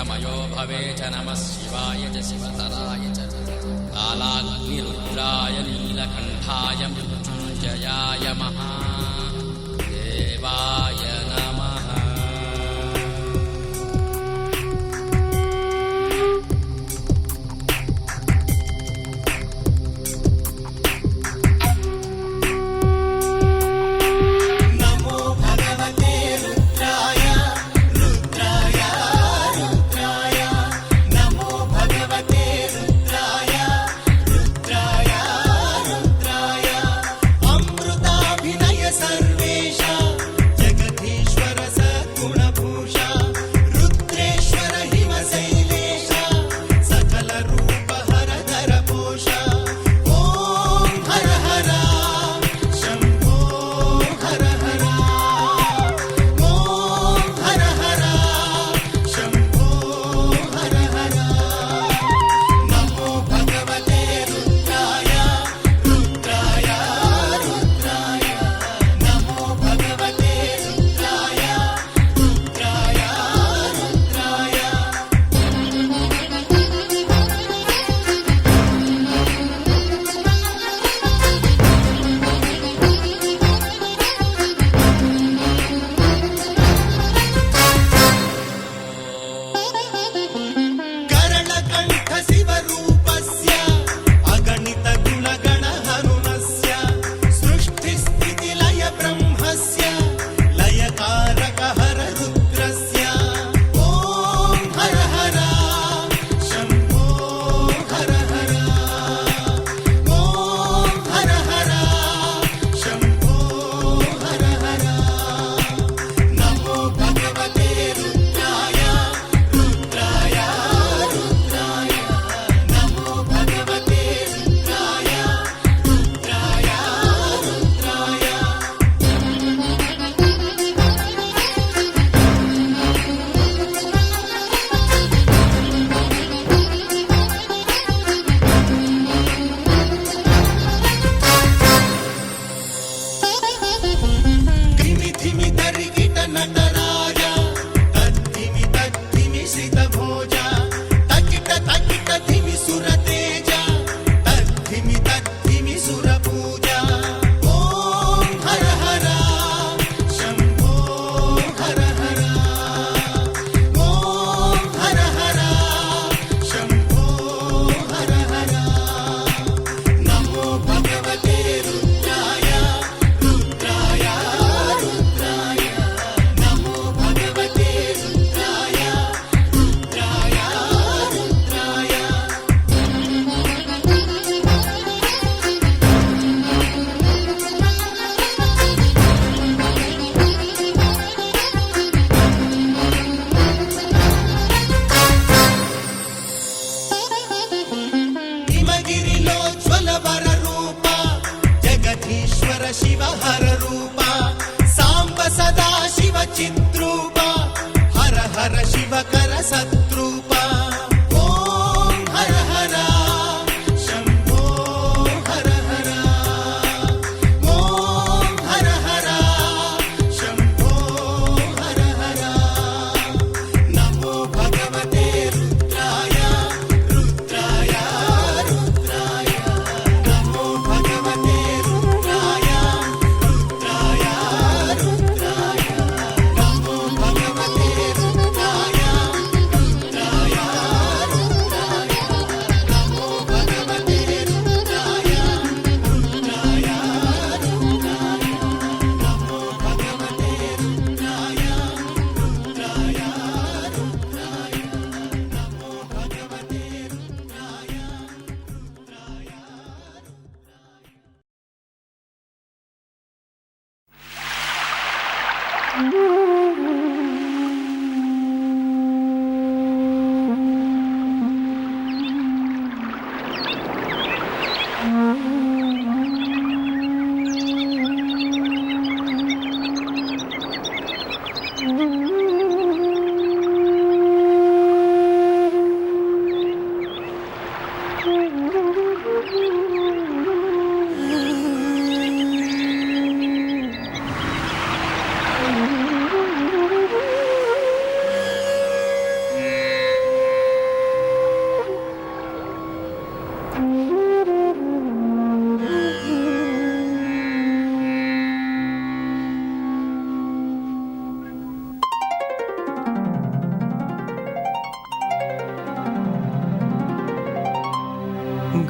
मयो भवे च नमः शिवाय च शिवतराय च कालाग्निरुद्राय नीलकण्ठाय मृत्युञ्जयाय महादेवाय नमः।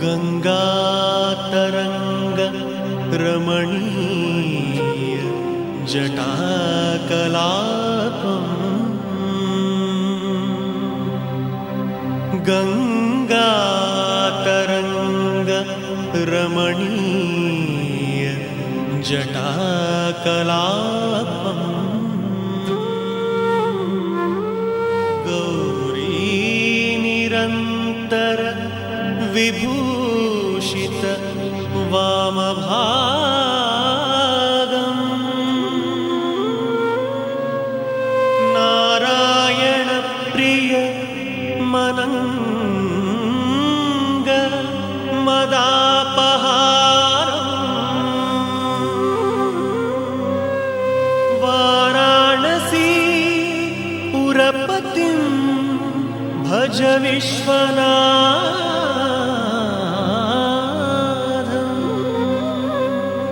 गङ्गातरङ्ग रमणीय जटाकलापम् गङ्गातरङ्ग रमणीय जटाकलापम् गौरी निरन्तर विभूषित वामभागम् नारायण प्रिय मनङ्ग मदापहारम् वाराणसी पुरपतिं भज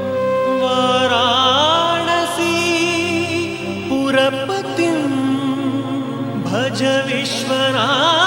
विश्वनाथम् वाराणसी पुरपतिं भज विश्वनाथम्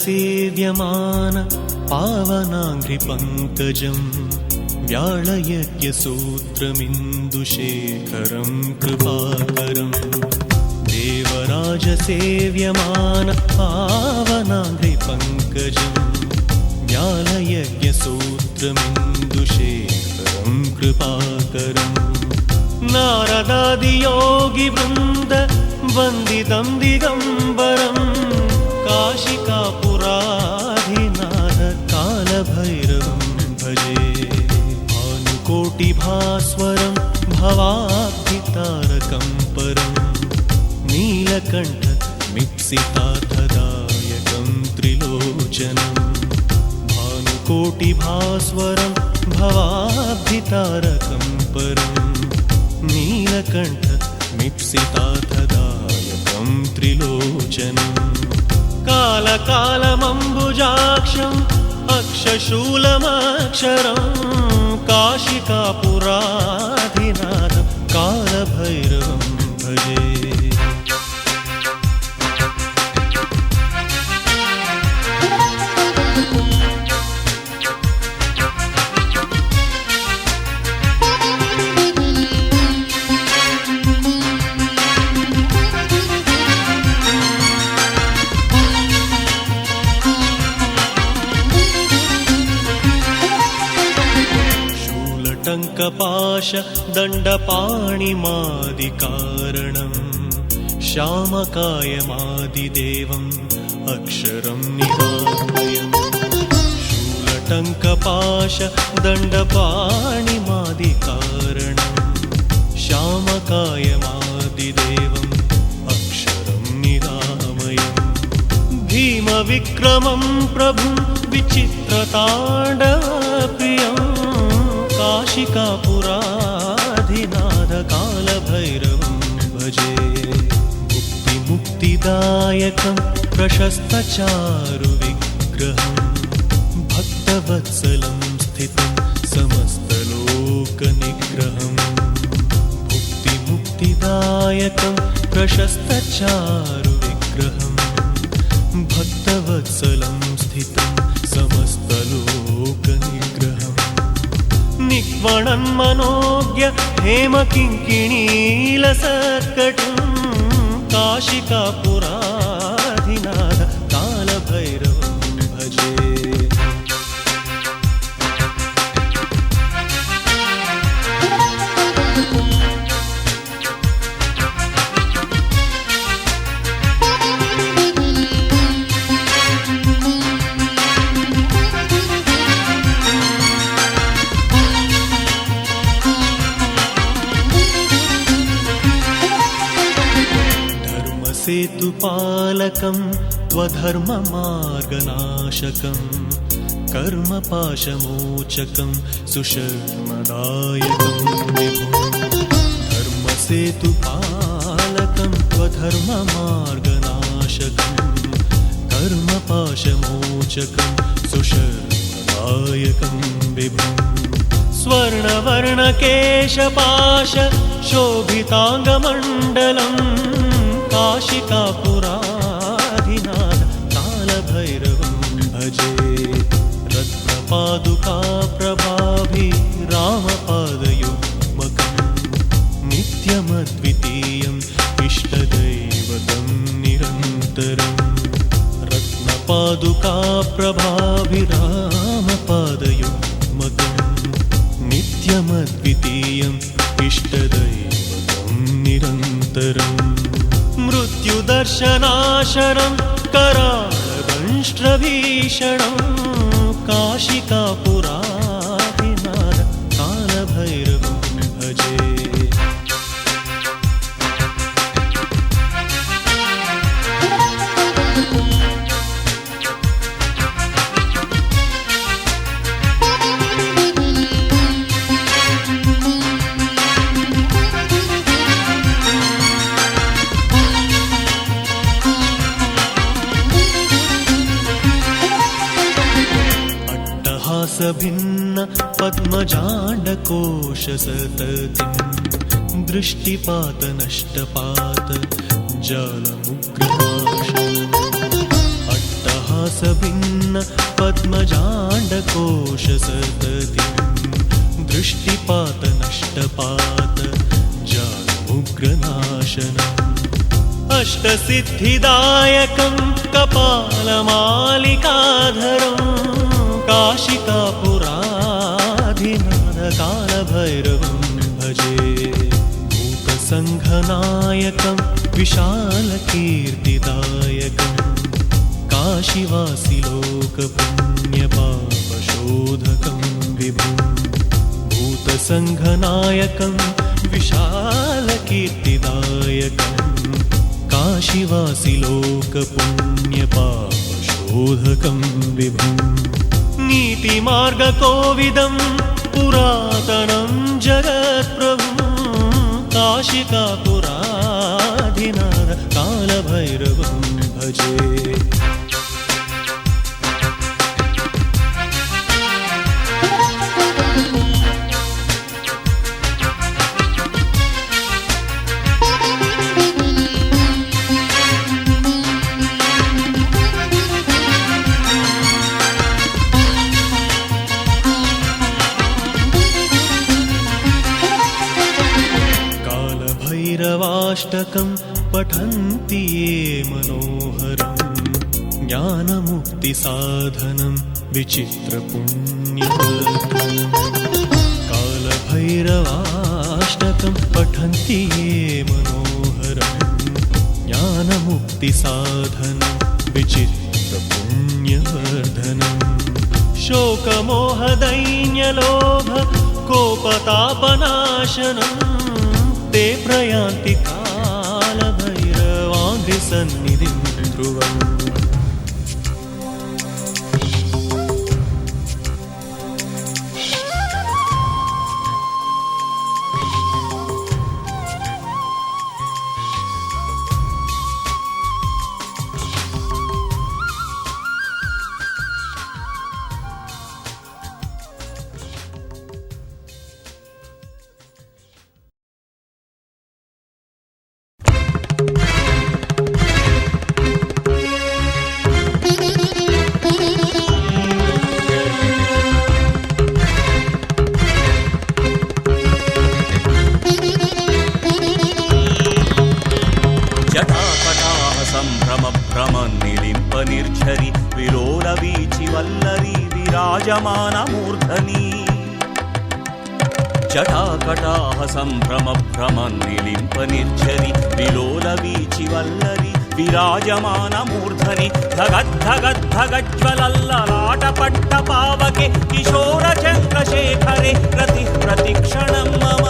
सेव्यमान पावनाङ्घ्रिपङ्कजं व्याळयज्ञसूत्रमिन्दुशेखरं कृपाकरं देवराजसेव्यमान पावनाङ्घ्रिपङ्कजं व्याळयज्ञसूत्रमिन्दुशेखरं कृपाकरं नारदादियोगिवृन्द वन्दितं दिगम्बरम् काशिकापुराधिनाथ कालभैरवं भजे भानुकोटिभास्वरं भवाब्धितारकं परं नीलकण्ठ मिप्सितार्थदायकं त्रिलोचनं भानुकोटिभास्वरं भवाब्धितारकं परं नीलकण्ठ मिप्सितार्थदायकं त्रिलोचनं कालकालमम्बुजाक्षम् अक्षशूलमक्षरं काशिकापुराधिनाथ कालभैरवं भजे टङ्कपाश दण्डपाणिमादिकारणं श्यामकायमादिदेवम् अक्षरं निरामयम् शूलटङ्कपाश दण्डपाणिमादिकारणं श्यामकायमादिदेवम् अक्षरं निरामयम् भीमविक्रमं प्रभुं विचित्रताण्डवप्रियम् काशिकापुराधिनाथ कालभैरवं भजे मुक्तिदायकं प्रशस्तचारुविग्रहं भक्तवत्सलं स्थितं समस्तलोकनिग्रहं मुक्तिदायकं प्रशस्तचारुविग्रहं भक्तवत्सलं स्थितं समस्तलोकनिग्रहम् निक्वणन्मनोज्ञ हेमकिङ्किणीलसत्कटुं काशिकापुराधिनाथ कालभैरवं भजे धर्मसेतुपालकं त्वधर्ममार्गनाशकं कर्मपाशमोचकं सुशर्मदायकं विभुं धर्मसेतुपालकं त्वधर्ममार्गनाशकं कर्मपाशमोचकं सुशर्मदायकं विभुं स्वर्णवर्णकेशपाश शोभिताङ्गमण्डलं काशिकापुराधिनाथ कालभैरवं भजे रत्नपादुका प्रभाभिरामपादयुग्मकं नित्यमद्वितीयम् इष्टदैवतं निरन्तरं रत्नपादुका प्रभाभिरामपादयुग्मकं नित्यमद्वितीयम् इष्टदैवतं निरन्तरम् मृत्युदर्शनाशनं करालदंष्ट्रभीषणं काशिकापुराधिनाथ कालभैरवं भजे भिन्न पद्मजाण्डकोशसततिं दृष्टिपातनष्टपात जालमुग्रनाशनम् अट्टहासभिन्न पद्मजाण्डकोशसततिं दृष्टिपातनष्टपात जालमुग्रनाशनम् अष्टसिद्धिदायकं कपालमालिकाधरं काशिकापुराधिनाथ कालभैरवं भजे भूतसङ्घनायकं विशालकीर्तिदायकं काशीवासिलोकपुण्यपापशोधकं विभुं भूतसङ्घनायकं विशालकीर्तिदायकं काशीवासिलोकपुण्यपापशोधकं विभुं नीतिमार्गकोविदं पुरातनं जगत्प्रभुं काशिकापुराधिनाथ कालभैरवं भजे भैरवाष्टकं पठन्ति ये मनोहरं ज्ञानमुक्तिसाधनं विचित्रपुण्यवर्धनं कालभैरवाष्टकं पठन्ति ये मनोहरं ज्ञानमुक्तिसाधनं विचित्रपुण्यवर्धनं शोकमोहदैन्यलोभ कोपतापनाशनं ते प्रयान्ति कालभैरवाङ्घ्रिसन्निधिं ध्रुवम् निर्झरि विलोलवीचिवल्लरी विराजमानमूर्धनि जटाकटाह सम्भ्रमभ्रमन्निलिम्प निर्झरि विलोलवीचिवल्लरी विराजमानमूर्धनि धगद्धगद्धगज्ज्वलल्ललाटपट्टपावके किशोरचन्द्रशेखरे रतिः प्रतिक्षणं मम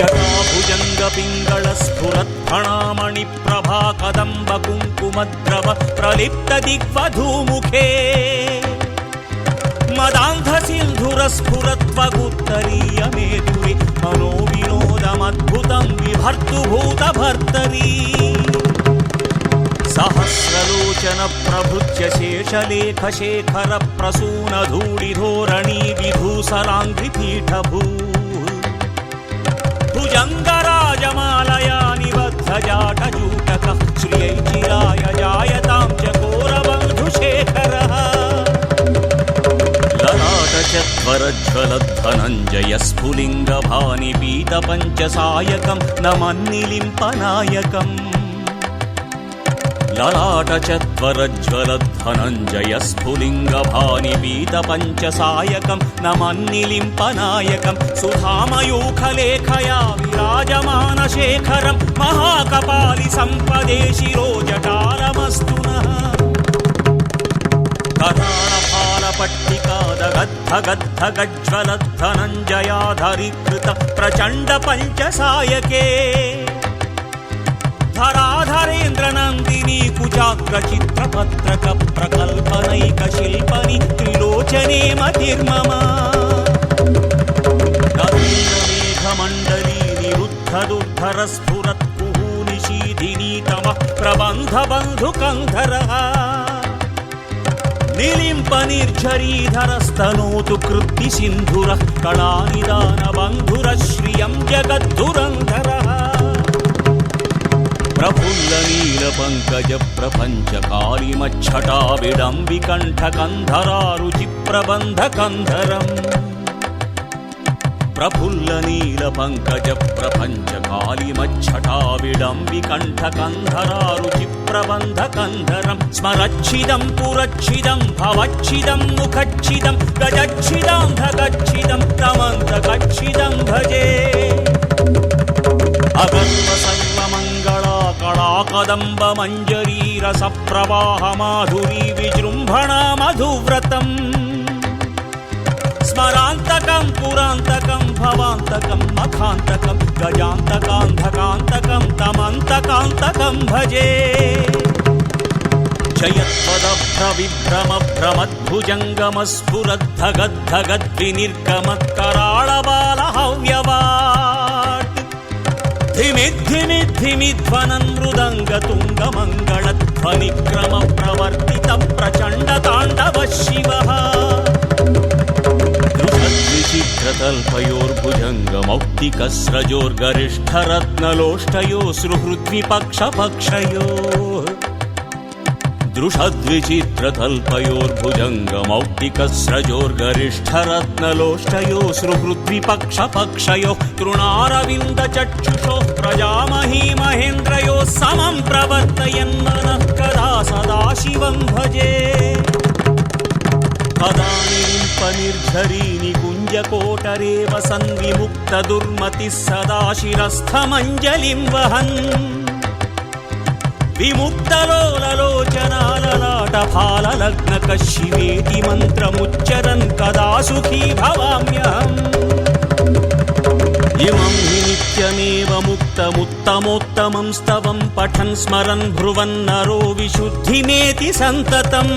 జటాభుజంగ పింగళ స్ఫురత్ఫణామణి ప్రభా కదంబ కుంకుమద్రవ ప్రలిప్త దిగ్వధూముఖే మదాంధ సింధుర స్ఫురత్వగుత్తరీయ మేధురి మనో వినోదమద్భుతం విభర్తుభూత భర్తరీ సహస్రలోచన ప్రభృత్య శేషలేఖ శేఖర ప్రసూన ధూళిధోరణీ విధూసరాంగ్రి పీఠభూ భుజంగరాజమాలయా నిబద్ధ జాటజూటక శ్రియై చిరాయ జాయతాం చకోరబంధుశేఖరః లలాటచత్వరజ్వలద్ధనంజయ స్ఫులింగభాని పీత పంచసాయకం నమన్నిలింపనాయకం లలాటచత్వరజ్వలద్ధనంజయ స్ఫులింగభాని పీత పంచసాయకం నమన్నిలింపనాయకం సుధామయూఖలేఖయా విరాజమాన శేఖరం మహాకపాలి సంపదే శిరోజటారమస్తు నః కరాళపాలపట్టికాదగద్ధగద్ధగజ్వలద్ధనంజయాధరీకృత ప్రచండ పంచసాయకే ధరాధరేంద్ర నందిని కుచాగ్ర చిత్రపత్రక ప్రకల్పనైక శిల్పని త్రిలోచనే మతిర్మమ మేఘమండలీ నిరుద్ధ దుర్ధర స్ఫురత్ కుహూని శీధినీ తమ ప్రబంధ బంధుకంధరః నిలింప నిర్ఝరీధరస్తనోతు కృత్తి సింధురః కళానిదాన బంధుర శ్రియం జగద్ధురంధరః ప్రఫుల్ల నీల పంకజ ప్రపంచ కాళిమచ్చటా విడంబికంఠ కంధరారుచి ప్రబంధ కంధరం ప్రఫుల్ల నీల పంకజ ప్రపంచ కాళిమచ్చటా విడంబికంఠ కంధరారుచి ప్రబంధ కంధరం స్మరచ్చిదం పురచ్చిదం భవచ్చిదం ముఖచ్చిదం గజచ్చిదాంధగచ్చిదం తమంతగచ్చిదం భజే అగర్వ సర్వమంగళా కళాకదంబ మంజరీ రస ప్రవాహ మాధురీ విజృంభణా మధువ్రతం స్మరాంతకం పురాంతకం భవాంతకం మఖాంతకం గజాంతకాంధకాంతకం తమంతకాంతకం భజే జయత్వదభ్ర విభ్రమ భ్రమద్భుజంగమ స్ఫురద్ధగద్ధగద్వినిర్గమత్కరాళబాల హవ్యవాట్ ధిమిద్ధిమిద్ధిమిధ్వనన్ మృదంగ తుంగ మంగళధ్వని క్రమ ప్రవర్తిత ప్రచండ తాండవ శివః దృఢద్విచిత్రతల్పయోర్భుజంగమౌక్తికస్రజోర్గరిష్ఠరత్నలోష్టయో సుహృద్విపక్షపక్షయో దృఢద్విచిత్రతల్పయోర్భుజంగమౌక్తికస్రజోర్గరిష్ఠరత్నలోష్టయో సుహృద్విపక్షపక్షయో తృణారవిందచక్షుషో ప్రజామహీ మహేంద్రయో సమం ప్రవర్తయన్మనః కదా సదాశివం భజే పదానింపనిర్ఝరీ నికుంజకోటరేవ సన్విముక్త దుర్మతిః సదా శిరస్థమంజలిం వహన్ విముక్తలోలలోచనాలలాటఫాలలగ్నక శివేతి మంత్రముచ్చరన్ కదా సుఖీ భవామ్యహం ఇమం హి నిత్యమేవ ముక్తముత్తమోత్తమం స్తవం పఠన్ స్మరన్ భ్రువన్నరో విశుద్ధిమేతి సంతతం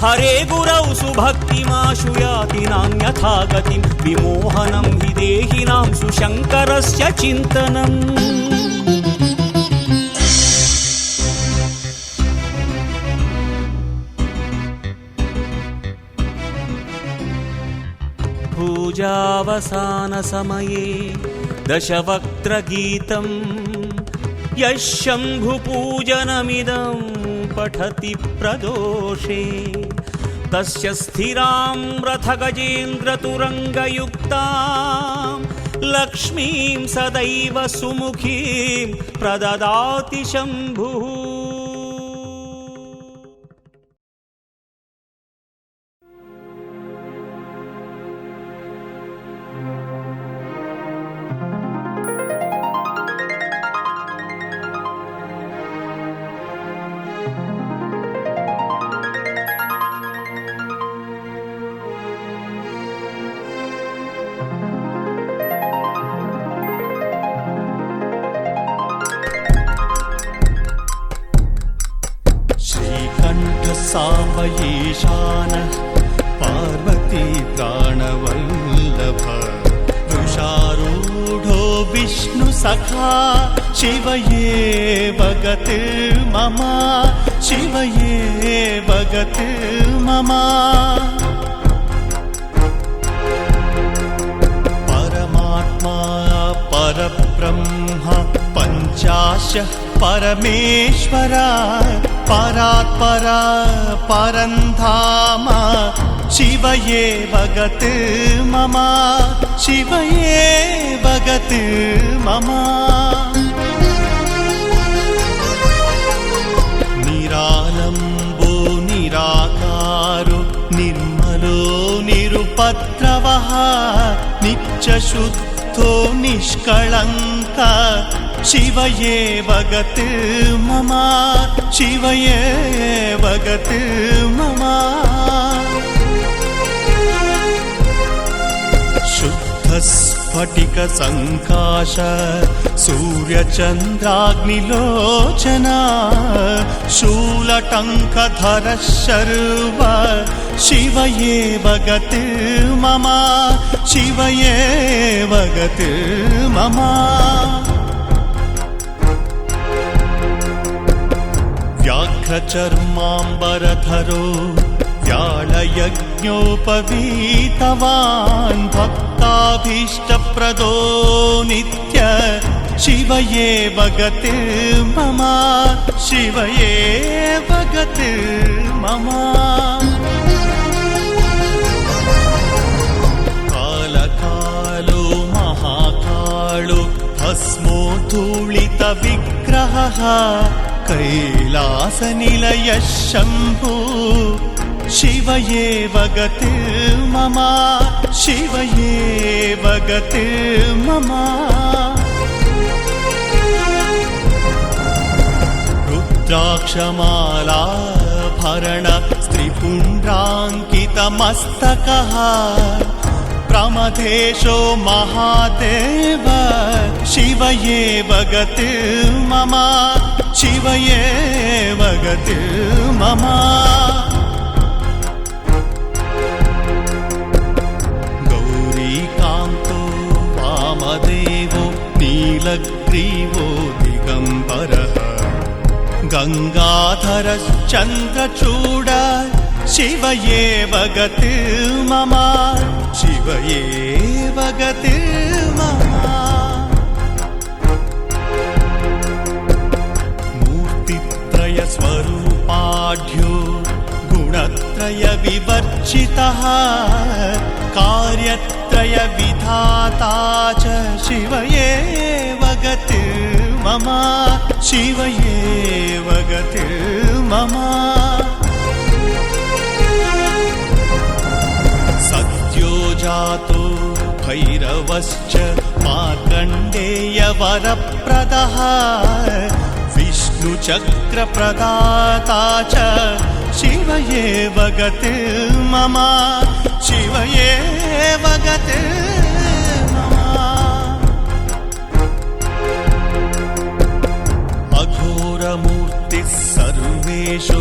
హరే గురౌ సుభక్తిమాశు యాతి నాన్యథా గతిం విమోహనం హి దేహినాం సుశంకరస్య చింతనం పూజావసాన సమయే దశవక్త్రగీతం యః శంభుపూజనమిదం పఠతి ప్రదోషే తస్య స్థిరాం రథగజేంద్రతురంగయుక్తాం లక్ష్మీం సదైవ సుముఖీం ప్రదదాతి శంభుః. ईशानः पार्वती प्राणवल्लभ वृषारूढो विष्णुसखा शिव एव गतिर्मम शिव एव गतिर्मम परमात्मा परब्रह्म पञ्चाशः परमेश्वरा परात्परा परन्धाम शिव एव गतिर्मम शिव एव गतिर्मम निरालम्बो निराकारो निर्मलो निरुपद्रवः नित्यशुद्धो निष्कळङ्क शिव एव गतिर्मम शिव एव गतिर्मम शुद्धस्फटिकसङ्काश सूर्यचन्द्राग्निलोचना शूलटङ्कधरः शर्व शिव एव गतिर्मम शिव एव गतिर्मम व्याघ्रचर्माम्बरधरो व्याळयज्ञोपवीतवान् भक्ताभीष्टप्रदो नित्य शिव एव गतिर्मम शिव एव गतिर्मम कालकालो महाकालो भस्मोद्धूलितविग्रहः कैलासनिलयः शम्भो शिव एव गतिर्मम शिव एव गतिर्मम रुद्राक्षमालाभरण स्त्रिपुण्ड्राङ्कितमस्तकः प्रमथेशो महादेव शिव एव गतिर्मम शिव एव गतिर्मम गौरीकान्तो वामदेवो नीलग्रीवो दिगम्बरः गङ्गाधरश्चन्द्रचूड शिव एव गतिर्मम शिव एव गतिर्मम मूर्तित्रयस्वरूपाढ्यो गुणत्रयविवर्जितः कार्यत्रयविधाता च शिव एव गतिर्मम शिव एव गतिर्मम सद्यो जातो भैरवश्च मार्कण्डेयवरप्रदः विष्णुचक्रप्रदाता च शिव एव गतिर्मम शिव एव गतिर्मम अघोरमूर्तिः सर्वेषु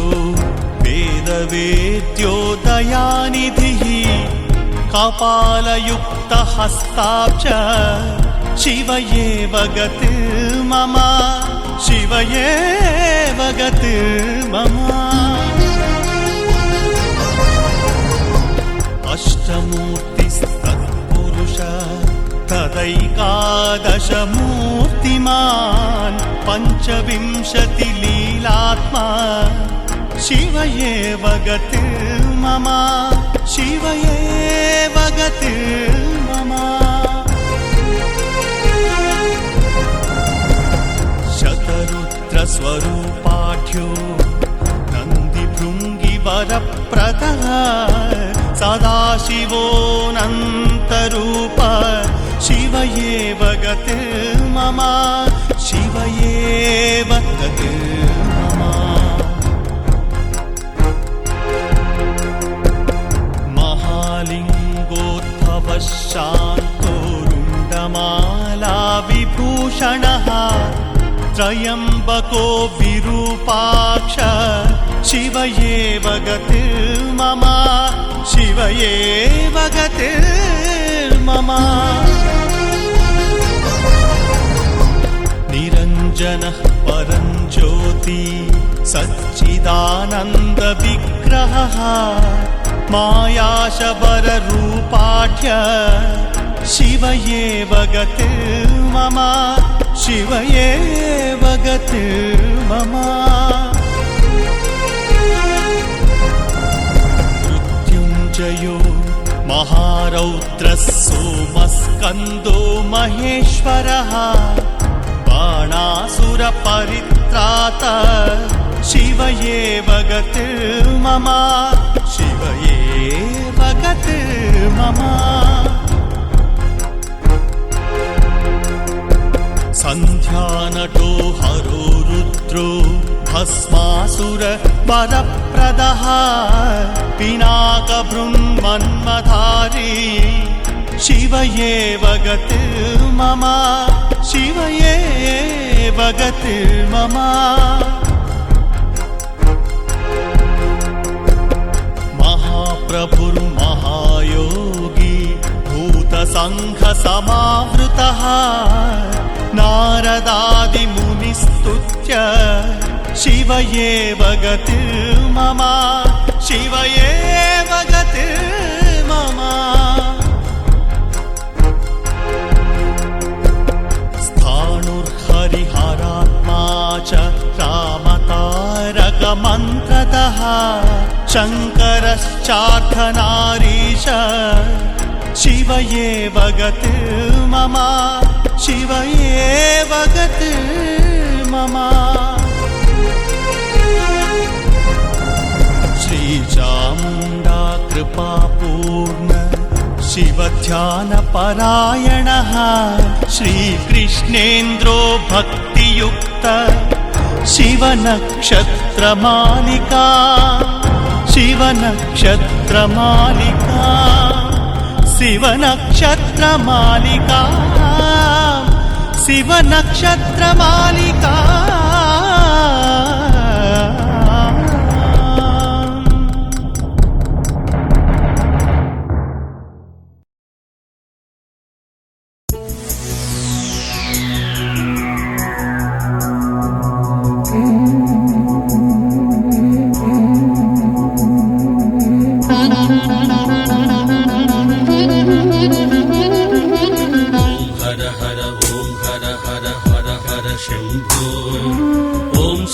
वेदवेद्यो दयानिधिः कपालयुक्तहस्ताब्ज शिव एव गतिर्मम शिव एव गतिर्मम अष्टमूर्तिस्तत्पुरुष तदैकादशमूर्तिमान् पञ्चविंशतिलीलात्मा शिव एव गतिर्मम शिव एव गतिर्मम शतरुद्रस्वरूपाढ्यो नन्दिभृङ्गिवरप्रदः सदाशिवोऽनन्तरूप शिव एव गतिर्मम शिव एव गतिर्मम महालिङ्गोद्भवः शान्तो रुण्डमाला विभूषणः त्रयम्बको विरूपाक्ष शिव एव गतिर्मम शिव एव गतिर्मम निरञ्जनः परं ज्योति सच्चिदानन्द विग्रहः मायाशबररूपाढ्य शिव एव गतिर्मम शिव एव गतिर्मम मृत्युञ्जयो महारौद्रः सोमस्कन्दो महेश्वरः बाणासुरपरित्राता शिव एव गतिर्मम शिव एव गतिर्मम सन्ध्यानटो हरो रुद्रो भस्मासुर वरप्रदः पिनाकबृन्मन्मधारी शिव एव गतिर्मम शिव एव गतिर्मम महाप्रभुर्महायोगी भूतसङ्घसमावृतः नारदादिमुनिस्तुत्य शिव एव गतिर्मम शिव एव गतिर्मम स्थाणुर्हरिहरात्मा च रामतारकमन्त्रतः शङ्करश्चार्थनारीश शिव एव गतिर्मम शिव एव गतिर्मम श्रीचामुण्डा कृपापूर्ण शिवध्यानपरायणः श्रीकृष्णेन्द्रो भक्तियुक्त शिवनक्षत्रमालिका शिवनक्षत्रमालिका शिवनक्षत्रमालिका शिवनक्षत्रमालिका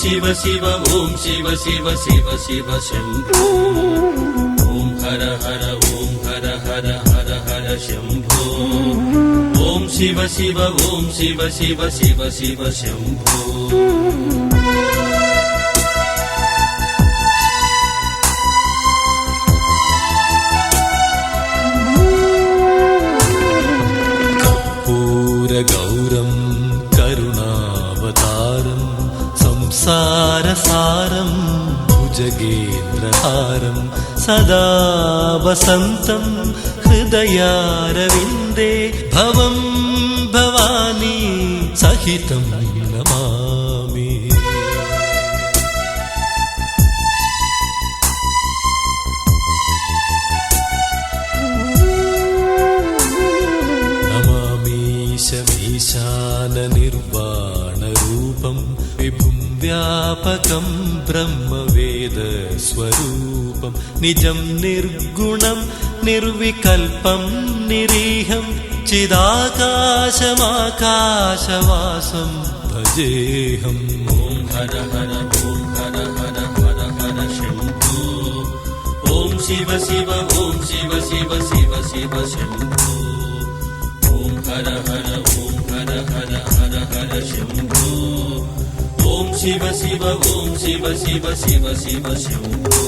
शिव शिव ओम शिव शिव शिव शिव शंभो ओम हर हर हर हर शंभो ओम शिव शिव ओम शिव शिव शिव शिव शंभो गौरं करुणावतारं संसारसारं भुजगेन्द्रहारं सदा वसन्तं हृदयारविन्दे भवं भवानी सहितं नमामि। निर्वाणरूपं विभुं व्यापकं ब्रह्मवेदस्वरूपं निजं निर्गुणं निर्विकल्पं निरीहं चिदाकाशमाकाशवासं भजेऽहम्। ॐ हर हर शम्भो ॐ शिव शिव ॐ शिव शिव शिव शिव शम्भो ॐ हर हर शम्भो ॐ शिव शिव ॐ शिव शिव शिव शिव शम्भो।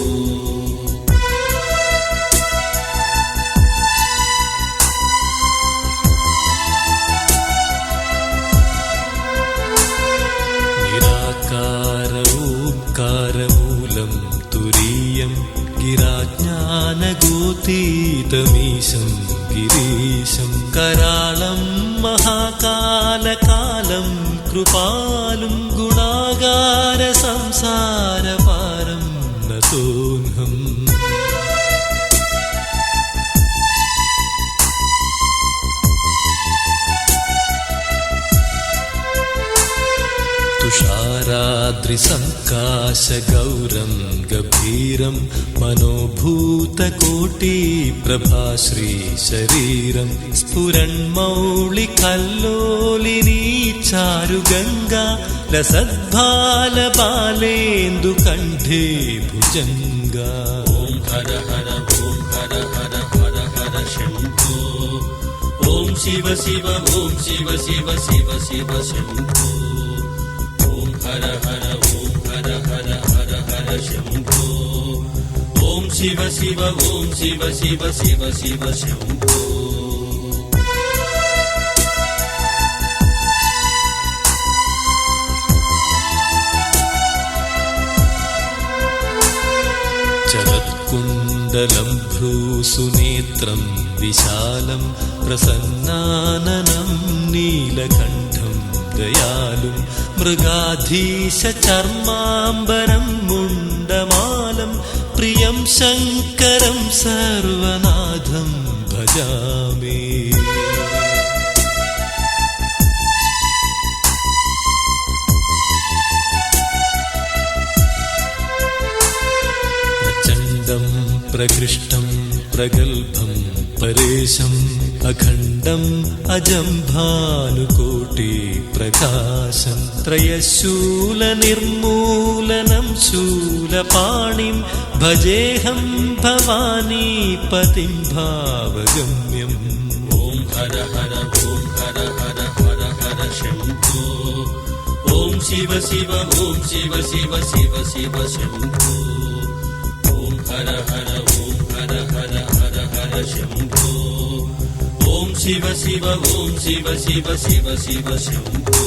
निराकार ओंकारमूलं तुरीयं गिराज्ञानगोतीतमीशं गिरीशं करालं महाकालकालं कृपालुं गुणागार संसारपारं सोऽहम् तुषाराद्रिसङ्काशगौरं गभीरं मनोभूतकोटिप्रभाश्रीशरीरं स्फुरन्मौलिकल्लोलिनी चारुगङ्गा लसद्भालबालेन्दुकण्ठे भुजङ्गा ॐ हर हर ॐ हर हर हर हर शम्भो ॐ शिव शिव ॐ शिव शिव शिव शिव शम्भो ॐ हर हर ॐ हर हर हर हर शम्भो ॐ शिव शिव ॐ शिव शिव शिव शिव शम्भो चरत्कुण्डलं भ्रूसुनेत्रं विशालं प्रसन्नाननं नीलकण्ठं दयालुं मृगाधीशचर्माम्बरं मुण्डमालं प्रियं शङ्करं सर्वनाथं भजामि प्रकृष्टं प्रगल्भं परेशम् अखण्डम् अजं भानुकोटिप्रकाशं त्रयशूलनिर्मूलनं शूलपाणिं भजेऽहं भवानीपतिं भावगम्यम् ॐ हर हर ॐ हर हर हर हर शम्भो ॐ शिव शिव ॐ शिव शिव शिव शिव शम्भो हर हर ॐ हर हर हर हर शम्भो ॐ शिव शिव ॐ शिव शिव शिव शिव शम्भो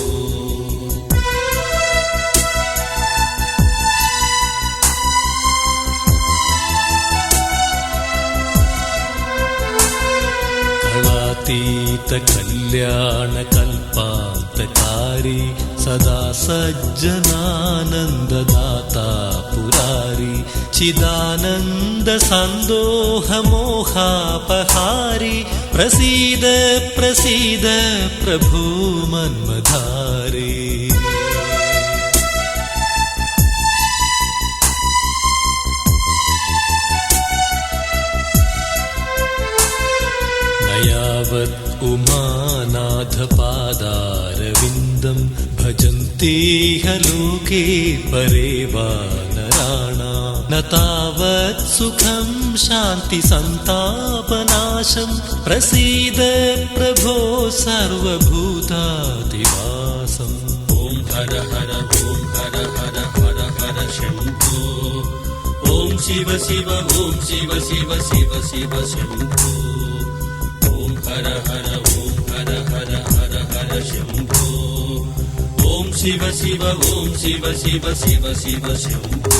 कलातीतकल्याणकल्पान्तकारी सदा सज्जनानन्ददाता पुरारी चिदानन्दसन्दोहमोहापहारी प्रसीद प्रसीद प्रभो मन्मधारी यावत् उमानाथपादारविन्दं भजन्तेह लोके परे वा नराणां न तावत् सुखं शान्तिसन्तापनाशं प्रसीद प्रभो सर्वभूतादिवासम् ॐ हर हर ॐ हर हर हर हर शम्भो ॐ शिव शिव ॐ शिव शिव शिव शिव शम्भो हर हर ॐ हर हर हर हर शम्भो ॐ शिव शिव ॐ शिव शिव शिव शिव शम्भो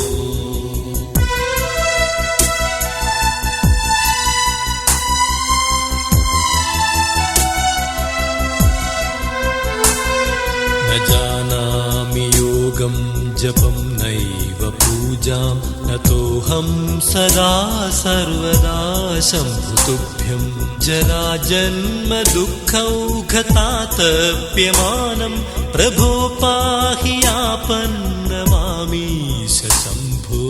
न जानामि योगं जपं नैव पूजां नतोऽहं सदा सर्वदा शम्भुतुभ्यं जराजन्म दुःखौघतातप्यमानं प्रभो पाहि आपन्नमामीश शम्भो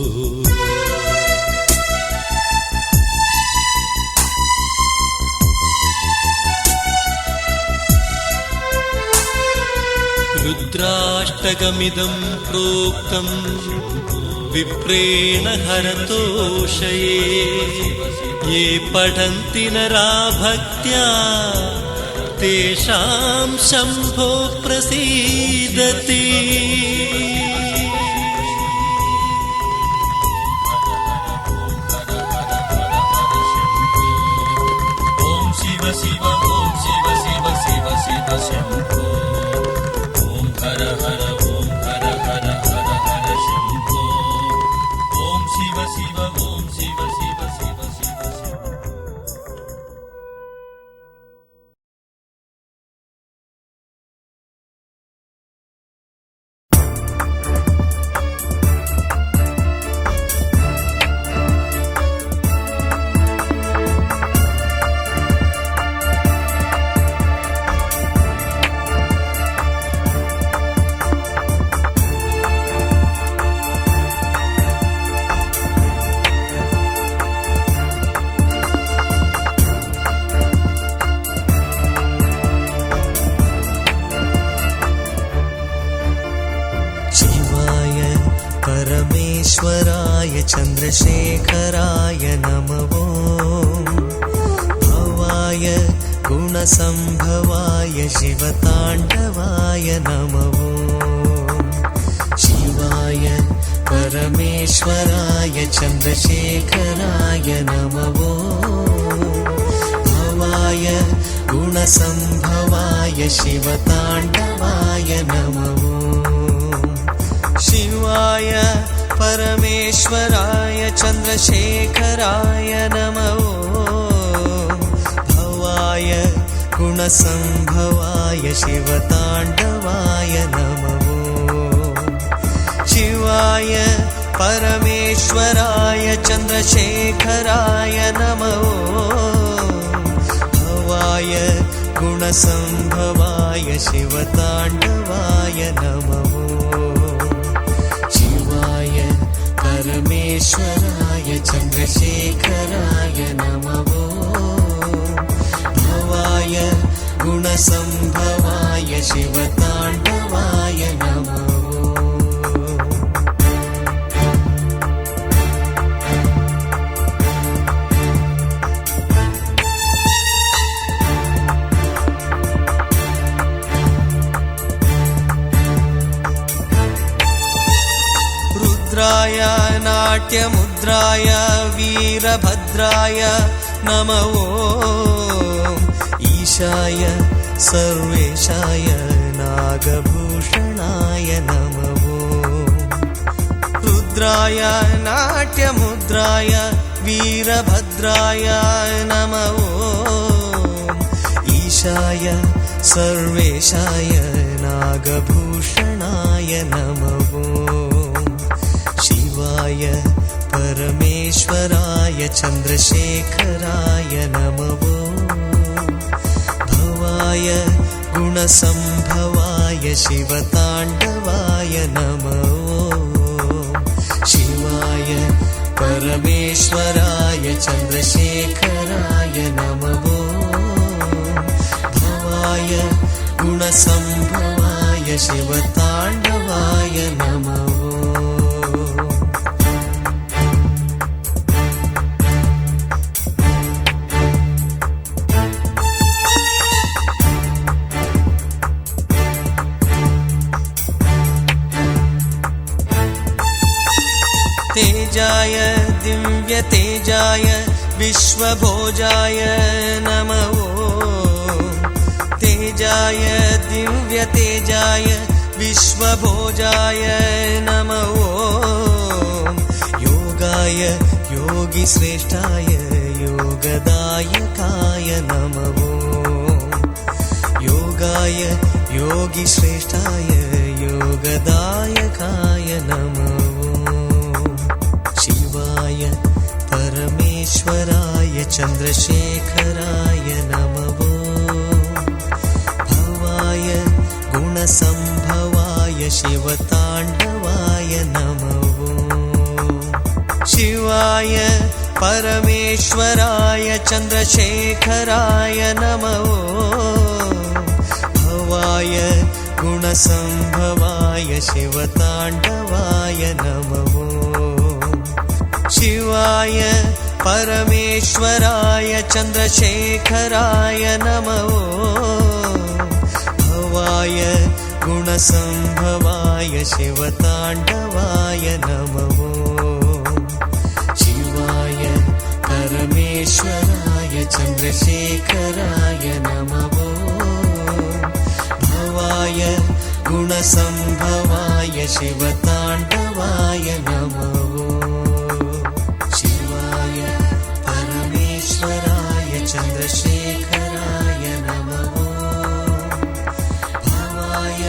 रुद्राष्टकमिदं प्रोक्तं विप्रेण हरतोषये ये पठन्ति नरा भक्त्या तेषां शम्भो प्रसीदति ॐ शिव शिव ॐ शिव शिव शिव शिव शम्भो ॐ हर हर ॐ हर हर हर हर शम्भो ॐ शिव शिव ॐ शिव शिव शिव शिव शम्भो परमेश्वराय चन्द्रशेखराय नमो भवाय गुणसम्भवाय शिवताण्डवाय नमो शिवाय परमेश्वराय चन्द्रशेखराय नमो भवाय गुणसम्भवाय शिवताण्डवाय नमो शिवाय परमेश्वराय चन्द्रशेखराय नमो भवाय गुणसम्भवाय शिवताण्डवाय नमो शिवाय परमेश्वराय चन्द्रशेखराय नमो भवाय गुणसम्भवाय शिवताण्डवाय नमो शिवाय परमेश्वराय चन्द्रशेखराय नमो भवाय गुणसम्भवाय शिवताण्डवाय नमो रुद्राय नाट्यमुद्राय वीरभद्राय नमो ईशाय सर्वेशाय नागभूषणाय नमो रुद्राय नाट्यमुद्राय वीरभद्राय नमो ईशाय सर्वेशाय नागभूषणाय नमो शिवाय परमेश्वराय चन्द्रशेखराय नमो भवाय गुणसम्भवाय शिवताण्डवाय नमो शिवाय परमेश्वराय चन्द्रशेखराय नमो भवाय गुणसम्भवाय शिवताण्डवाय नमो तेजाय दिव्यतेजाय विश्वभोजाय नमो तेजाय दिव्यतेजाय विश्वभोजाय नमो योगाय योगिश्रेष्ठाय योगदायकाय नमो योगाय योगिश्रेष्ठाय योगदायकाय नमो शिवाय परमेश्वराय चन्द्रशेखराय नमो भवाय गुणसम्भवाय शिवताण्डवाय नमो शिवाय परमेश्वराय चन्द्रशेखराय नमो भवाय गुणसम्भवाय शिवताण्डवाय नमो शिवाय परमेश्वराय चन्द्रशेखराय नमो भवाय गुणसम्भवाय शिवताण्डवाय नमो शिवाय परमेश्वराय चन्द्रशेखराय नमो भवाय गुणसम्भवाय शिवताण्डवाय नमो चन्द्रशेखराय नमो भवाय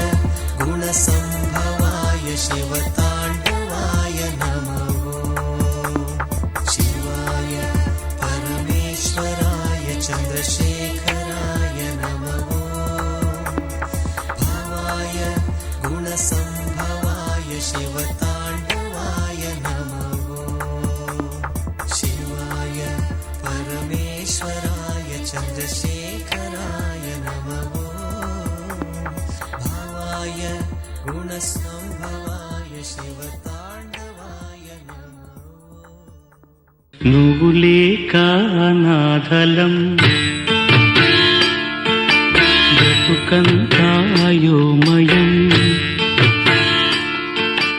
गुणसम्भवाय शिवताण्डवाय नमो शिवाय परमेश्वराय चन्द्रशेखराय नमो भवाय गुणसम्भवाय शिवताण्डवाय नमो शिवाय परमेश्वराय चन्द्रशेखराय नमो भवाय गुणसम्भवाय शिवताण्डवाय నువ్వు లేక అనాథలం బ్రతుకంతాయోమయం